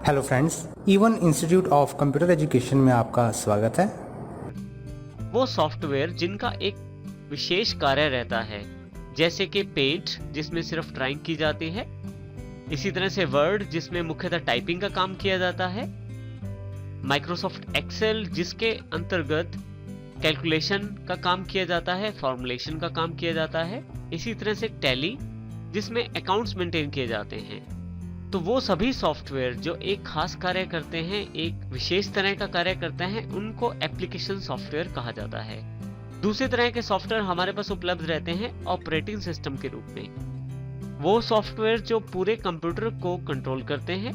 Hello friends, even institute of computer education में आपका स्वागत है। वो सॉफ्टवेयर जिनका एक विशेष कार्य रहता है, जैसे कि पेंट जिसमें सिर्फ ड्राइंग की जाती है, इसी तरह से वर्ड जिसमें मुख्यतः टाइपिंग का काम किया जाता है, माइक्रोसॉफ्ट एक्सेल जिसके अंतर्गत कैलकुलेशन का काम किया जाता है, फॉर्मुलेशन का काम किया जाता है, इसी तरह से टैली जिसमें अकाउंट्स मेंटेन किए जाते हैं। तो वो सभी सॉफ्टवेयर जो एक खास कार्य करते हैं, एक विशेष तरह का कार्य करते हैं, उनको एप्लीकेशन सॉफ्टवेयर कहा जाता है। दूसरे तरह के सॉफ्टवेयर हमारे पास उपलब्ध रहते हैं ऑपरेटिंग सिस्टम के रूप में। वो सॉफ्टवेयर जो पूरे कंप्यूटर को कंट्रोल करते हैं,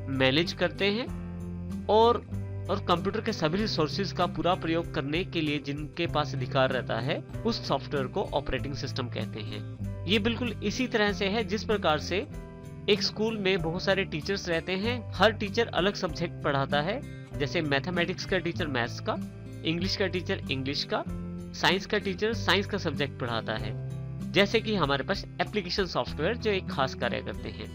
मैनेज करते हैं और कंप्यूटर के सभी रिसोर्सेज का पूरा प्रयोग करने के लिए जिनके पास अधिकार रहता है, उस सॉफ्टवेयर को ऑपरेटिंग सिस्टम कहते हैं। ये बिल्कुल इसी तरह से है जिस प्रकार से एक स्कूल में बहुत सारे टीचर्स रहते हैं, हर टीचर अलग सब्जेक्ट पढ़ाता है। जैसे मैथमेटिक्स का टीचर मैथ्स का, इंग्लिश का टीचर इंग्लिश का, साइंस का टीचर साइंस का सब्जेक्ट पढ़ाता है। जैसे कि हमारे पास एप्लीकेशन सॉफ्टवेयर जो एक खास कार्य करते हैं,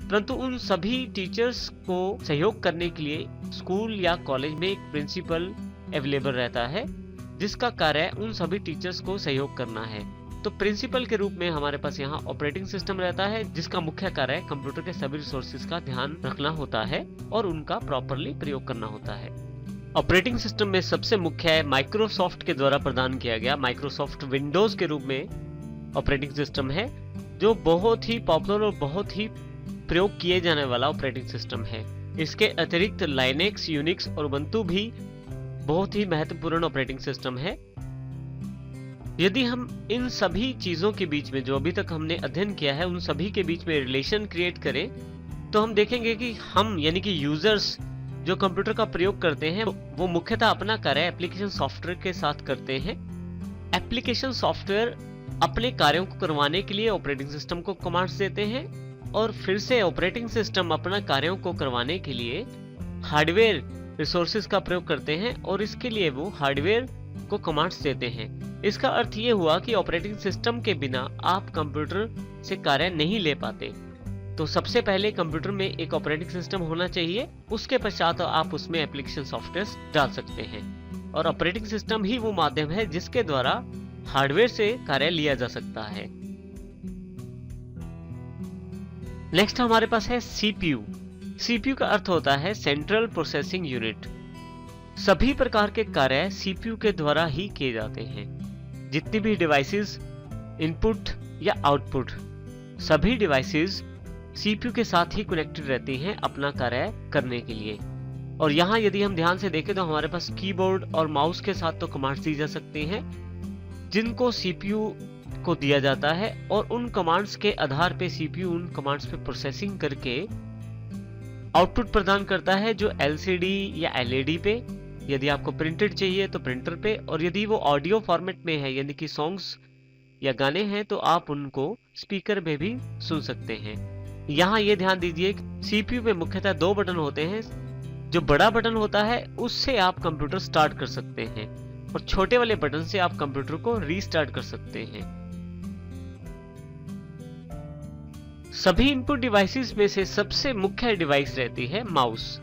परंतु उन सभी टीचर्स को सहयोग करने के लिए स्कूल या कॉलेज में एक प्रिंसिपल अवेलेबल रहता है, जिसका कार्य उन सभी टीचर्स को सहयोग करना है। तो प्रिंसिपल के रूप में हमारे पास यहाँ ऑपरेटिंग सिस्टम रहता है, जिसका मुख्य कार्य कंप्यूटर के सभी रिसोर्सेज का ध्यान रखना होता है और उनका प्रॉपरली प्रयोग करना होता है। ऑपरेटिंग सिस्टम में सबसे मुख्य है माइक्रोसॉफ्ट के द्वारा प्रदान किया गया माइक्रोसॉफ्ट विंडोज के रूप में ऑपरेटिंग सिस्टम है, जो बहुत ही पॉपुलर और बहुत ही प्रयोग किए जाने वाला ऑपरेटिंग सिस्टम है। इसके अतिरिक्त लाइनेक्स, यूनिक्स और उबंटू भी बहुत ही महत्वपूर्ण ऑपरेटिंग सिस्टम है। यदि हम इन सभी चीजों के बीच में जो अभी तक हमने अध्ययन किया है, उन सभी के बीच में रिलेशन क्रिएट करें, तो हम देखेंगे कि हम यानी कि यूजर्स जो कंप्यूटर का प्रयोग करते हैं, वो मुख्यतः अपना कार्य एप्लीकेशन सॉफ्टवेयर के साथ करते हैं। एप्लीकेशन सॉफ्टवेयर अपने कार्यों को करवाने के लिए ऑपरेटिंग सिस्टम को कमांड्स देते हैं और फिर से ऑपरेटिंग सिस्टम अपना कार्यों को करवाने के लिए हार्डवेयर रिसोर्सेज का प्रयोग करते हैं और इसके लिए वो हार्डवेयर को कमांड्स देते हैं। इसका अर्थ ये हुआ कि ऑपरेटिंग सिस्टम के बिना आप कंप्यूटर से कार्य नहीं ले पाते। तो सबसे पहले कंप्यूटर में एक ऑपरेटिंग सिस्टम होना चाहिए, उसके पश्चात आप उसमें एप्लीकेशन सॉफ्टवेयर डाल सकते हैं और ऑपरेटिंग सिस्टम ही वो माध्यम है जिसके द्वारा हार्डवेयर से कार्य लिया जा सकता है। नेक्स्ट हमारे पास है सीपीयू। सीपीयू का अर्थ होता है सेंट्रल प्रोसेसिंग यूनिट। सभी प्रकार के कार्य सीपीयू के द्वारा ही किए जाते हैं। जितनी भी डिवाइसेस इनपुट या आउटपुट, सभी डिवाइसेस सीपीयू के साथ ही कनेक्टेड रहती हैं अपना कार्य करने के लिए। और यहाँ यदि हम ध्यान से देखें तो हमारे पास कीबोर्ड और माउस के साथ तो कमांड्स दी जा सकती हैं, जिनको सीपीयू को दिया जाता है और उन कमांड्स के आधार पे सीपीयू उन कमांड्स पे प्रोसेसिंग करके आउटपुट प्रदान करता है, जो एलसीडी या एलईडी पे, यदि आपको प्रिंटेड चाहिए तो प्रिंटर पे, और यदि वो ऑडियो फॉर्मेट में है यानी कि सॉन्ग्स या गाने हैं तो आप उनको स्पीकर में भी सुन सकते हैं। यहाँ ये ध्यान दीजिए सीपीयू में मुख्यतः दो बटन होते हैं। जो बड़ा बटन होता है उससे आप कंप्यूटर स्टार्ट कर सकते हैं और छोटे वाले बटन से आप कंप्यूटर को रीस्टार्ट कर सकते हैं। सभी इनपुट डिवाइसेस में से सबसे मुख्य डिवाइस रहती है माउस।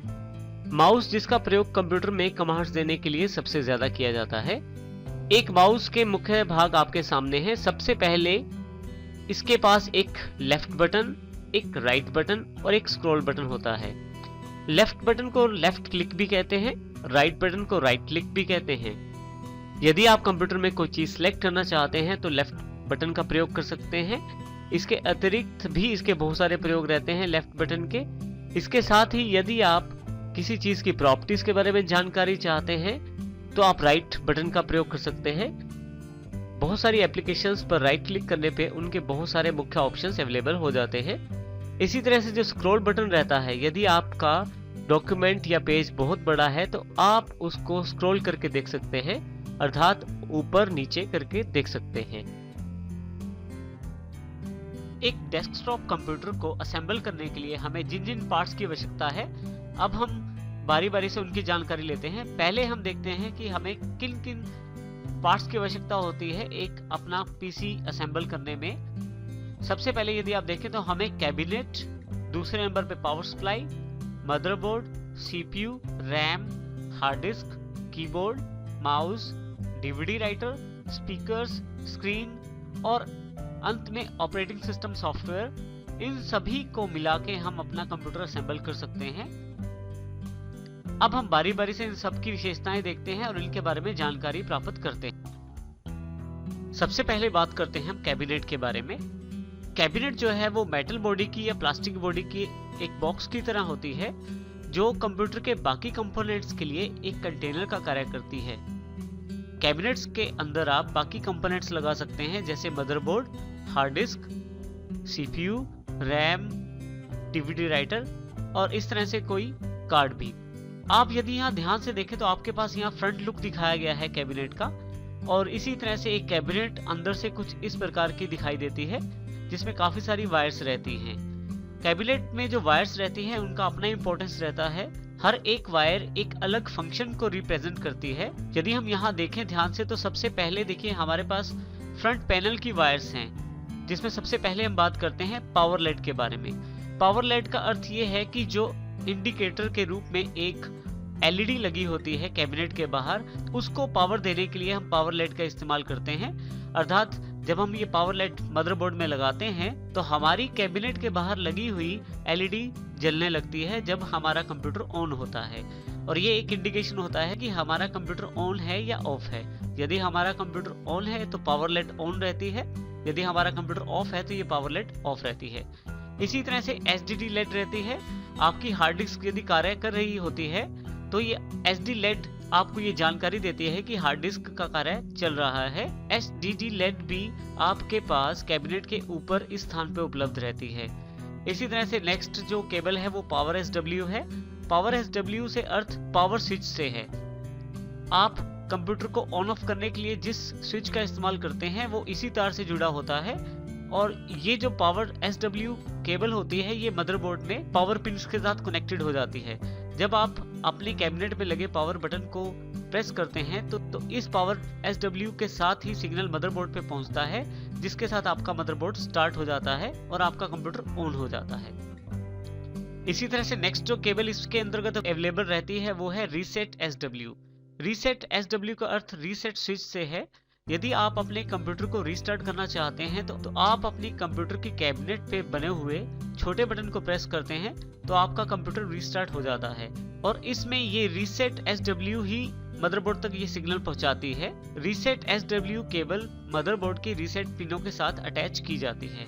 माउस जिसका प्रयोग कंप्यूटर में कमांड्स देने के लिए सबसे ज्यादा किया जाता है। एक माउस के मुख्य भाग आपके सामने हैं। सबसे पहले इसके पास एक लेफ्ट बटन, एक राइट बटन और एक स्क्रॉल बटन होता है। लेफ्ट बटन को लेफ्ट क्लिक भी कहते हैं, राइट बटन को राइट क्लिक भी कहते हैं। यदि आप कंप्यूटर में कोई चीज सिलेक्ट करना चाहते हैं तो लेफ्ट बटन का प्रयोग कर सकते हैं। इसके अतिरिक्त भी इसके बहुत सारे प्रयोग रहते हैं लेफ्ट बटन के। इसके साथ ही यदि आप किसी चीज की प्रॉपर्टीज के बारे में जानकारी चाहते हैं तो आप राइट बटन का प्रयोग कर सकते हैं। बहुत सारी एप्लीकेशंस पर राइट क्लिक करने पे उनके बहुत सारे मुख्य ऑप्शंस अवेलेबल हो जाते हैं। इसी तरह से जो स्क्रॉल बटन रहता है, यदि आपका डॉक्यूमेंट या पेज बहुत बड़ा है तो आप उसको स्क्रॉल करके देख सकते हैं, अर्थात ऊपर नीचे करके देख सकते हैं। एक डेस्कटॉप कंप्यूटर को असेंबल करने के लिए हमें जिन जिन पार्ट्स की आवश्यकता है, अब हम बारी बारी से उनकी जानकारी लेते हैं। पहले हम देखते हैं कि हमें किन किन पार्ट्स की आवश्यकता होती है एक अपना पीसी असेंबल करने में। सबसे पहले यदि आप देखें तो हमें कैबिनेट, दूसरे नंबर पे power supply, motherboard, CPU, RAM, hard disk, keyboard, mouse, DVD writer, speakers, screen और अंत में ऑपरेटिंग सिस्टम सॉफ्टवेयर, इन सभी को मिला के हम अपना कंप्यूटर असेंबल कर सकते हैं। अब हम बारी बारी से इन सब की विशेषताएं देखते हैं और इनके बारे में जानकारी प्राप्त करते हैं। सबसे पहले बात करते हैं हम कैबिनेट के बारे में। कैबिनेट जो है वो मेटल बॉडी की या प्लास्टिक बॉडी की एक बॉक्स की तरह होती है जो कंप्यूटर के बाकी कंपोनेंट्स के लिए एक कंटेनर का कार्य करती है। कैबिनेट्स के अंदर आप बाकी कंपोनेंट्स लगा सकते हैं जैसे motherboard, hard disk, CPU, RAM, DVD writer और इस तरह से कोई कार्ड भी। आप यदि यहाँ ध्यान से देखें तो आपके पास यहाँ फ्रंट लुक दिखाया गया है कैबिनेट का, और इसी तरह से एक कैबिनेट अंदर से कुछ इस प्रकार की दिखाई देती है जिसमें काफी सारी वायर्स रहती हैं। कैबिनेट में जो वायर्स रहती हैं उनका अपना इंपॉर्टेंस रहता है। हर एक वायर एक अलग फंक्शन को रिप्रेजेंट करती है। यदि हम यहाँ देखें ध्यान से तो सबसे पहले देखिए हमारे पास फ्रंट पैनल की वायर्स हैं, जिसमें सबसे पहले हम बात करते हैं पावर लेड के बारे में। पावर लेड का अर्थ ये है कि जो इंडिकेटर के रूप में एक एलईडी लगी होती है कैबिनेट के बाहर, उसको पावर देने के लिए हम पावर लेड का इस्तेमाल करते हैं। अर्थात जब हम ये पावर लेड मदरबोर्ड में लगाते हैं तो हमारी कैबिनेट के बाहर लगी हुई एलईडी जलने लगती है जब हमारा कंप्यूटर ऑन होता है, और ये एक इंडिकेशन होता है कि हमारा कंप्यूटर ऑन है या ऑफ है। यदि हमारा कंप्यूटर ऑन है तो पावर लेड ऑन रहती है, यदि हमारा कंप्यूटर ऑफ है तो ये पावर लेड ऑफ रहती है। इसी तरह से एसडीडी लेड रहती है। आपकी हार्ड डिस्क यदि कार्य कर रही होती है तो ये एसडी लेड आपको ये जानकारी देती है कि हार्ड डिस्क का कार्य चल रहा है। एसडीडी लेड भी आपके पास कैबिनेट के ऊपर इस स्थान पे उपलब्ध रहती है। इसी तरह से नेक्स्ट जो केबल है वो पावर एसडब्ल्यू है। पावर एसडब्ल्यू से अर्थ पावर स्विच से है। आप कंप्यूटर को ऑन ऑफ करने के लिए जिस स्विच का इस्तेमाल करते हैं वो इसी तार से जुड़ा होता है, और ये जो पावर एसडब्ल्यू केबल होती है ये मदरबोर्ड में पावर पिन्स के साथ कनेक्टेड हो जाती है। जब आप अपने कैबिनेट में लगे पावर बटन को प्रेस करते हैं तो इस पावर एसडब्ल्यू के साथ ही सिग्नल मदरबोर्ड पे पहुंचता है, जिसके साथ आपका मदरबोर्ड स्टार्ट हो जाता है और आपका कंप्यूटर ऑन हो जाता है। इसी तरह से नेक्स्ट जो केबल इसके अंतर्गत अवेलेबल रहती है वो है रीसेट एसडब्ल्यू। रीसेट एसडब्ल्यू का अर्थ रीसेट स्विच से है। यदि आप अपने कंप्यूटर को रीस्टार्ट करना चाहते हैं तो आप अपनी कंप्यूटर की कैबिनेट पे बने हुए छोटे बटन को प्रेस करते हैं तो आपका कंप्यूटर रीस्टार्ट हो जाता है, और इसमें ये रीसेट एसडब्ल्यू ही मदरबोर्ड तक ये सिग्नल पहुंचाती है। रीसेट एसडब्ल्यू केबल मदरबोर्ड की रीसेट पिनों के साथ अटैच की जाती है।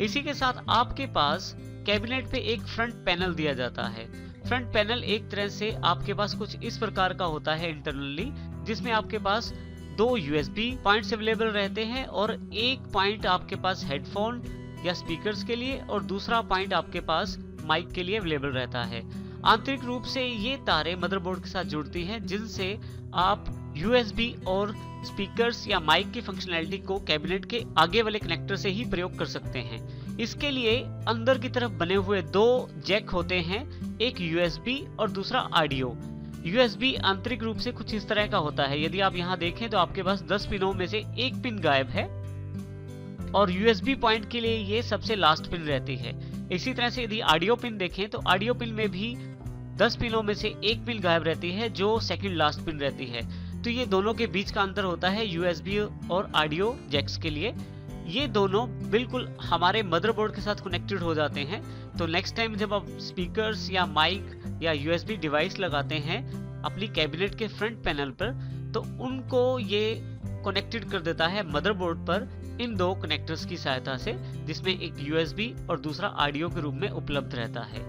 इसी के साथ आपके पास कैबिनेट पे एक फ्रंट पैनल दिया जाता है। फ्रंट पैनल एक तरह से आपके पास कुछ इस प्रकार का होता है इंटरनली, जिसमें आपके पास 2 यूएसबी पॉइंट्स अवेलेबल रहते हैं और एक पॉइंट आपके पास हेडफोन या स्पीकर्स के लिए और दूसरा पॉइंट आपके पास माइक के लिए अवेलेबल रहता है। आंतरिक रूप से ये तारें मदरबोर्ड के साथ जुड़ती हैं, जिनसे आप यूएसबी और स्पीकर्स या माइक की फंक्शनैलिटी को कैबिनेट के आगे वाले कनेक्टर से ही प्रयोग कर सकते हैं। इसके लिए अंदर की तरफ बने हुए 2 जैक होते हैं, एक यूएसबी और दूसरा ऑडियो। यूएसबी आंतरिक रूप से कुछ इस तरह का होता है। यदि आप यहाँ देखें तो आपके पास 10 पिनों में से एक पिन गायब है, और यूएसबी पॉइंट के लिए ये सबसे लास्ट पिन रहती है। इसी तरह से यदि ऑडियो पिन देखें तो ऑडियो पिन में भी 10 पिनों में से एक पिन गायब रहती है जो सेकंड लास्ट पिन रहती है। तो ये दोनों के बीच का अंतर होता है यूएसबी और ऑडियो जैक्स के लिए। ये दोनों बिल्कुल हमारे मदरबोर्ड के साथ कनेक्टेड हो जाते हैं। तो नेक्स्ट टाइम जब आप स्पीकर्स या माइक या यूएसबी डिवाइस लगाते हैं अपनी कैबिनेट के फ्रंट पैनल पर, तो उनको ये कनेक्टेड कर देता है मदरबोर्ड पर इन 2 कनेक्टर्स की सहायता से, जिसमें एक यूएसबी और दूसरा ऑडियो के रूप में उपलब्ध रहता है।